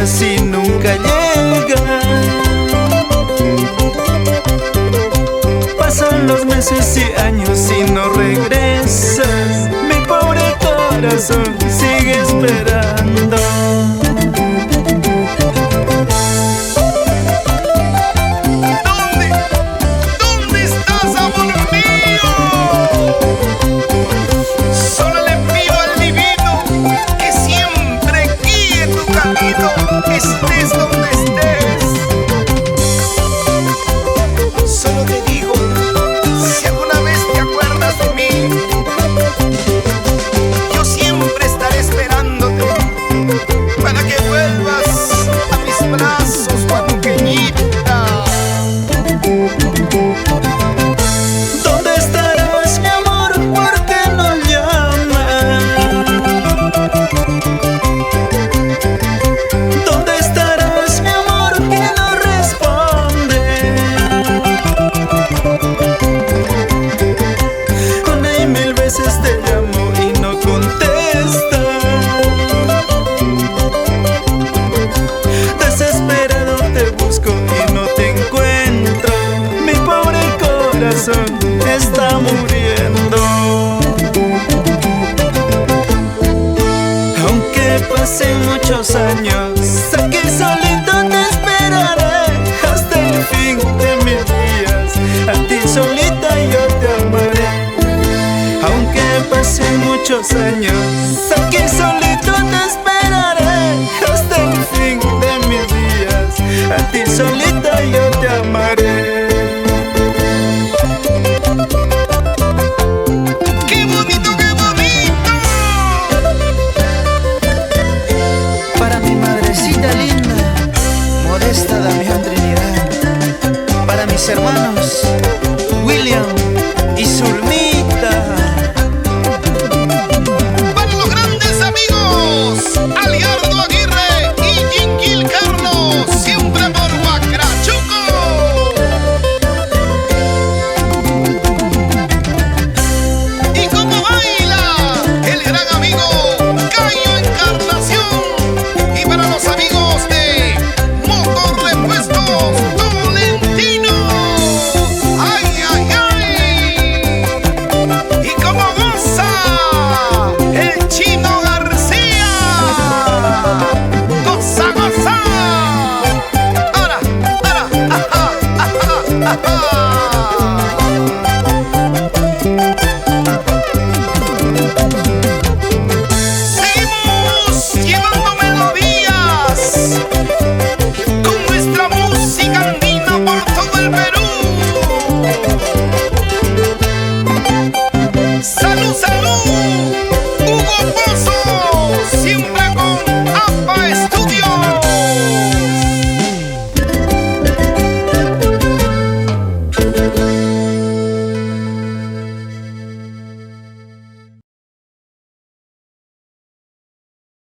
esperas y nunca llega. Pasan los meses y años y no regresas. Mi pobre corazón sigue esperando. ¿Dónde estás, amor mío? Solo le pido al divino que siempre guíe tu camino, estés donde estés. Solo te digo, si alguna vez te acuerdas de mí, yo siempre estaré esperándote para que vuelvas a mis brazos, pequeñita. ¿Dónde estarás, mi amor? ¿Por qué no llamas? ¿Dónde estarás, mi amor? Que no respondes. Una y mil veces te llamo y no contestas. Desesperado te busco y no te encuentro. Mi pobre corazón está muriendo. Aunque pasen muchos años, aquí solito te esperaré hasta el fin de mis días. A ti solita yo te amaré. Aunque pasen muchos años, aquí solito te esperaré hasta el fin de mis días. A ti solita yo te amaré. ¡Qué bonito, qué bonito! Para mi madrecita linda, Modesta Damián Trinidad. Para mis hermanos, William y Zulmita. Para los grandes amigos, Aliardo Aguirre y Jinquil Carlos, siempre por Huacrachuco. Y como baila el gran amigo Cayo Encarnación. Y para los amigos de Motor Repuestos Tolentino. ¡Ay, ay, ay! Y como goza el Chino García. ¡Goza, goza! ¡Ahora, ahora! ¡Ajá, ajá, ajá!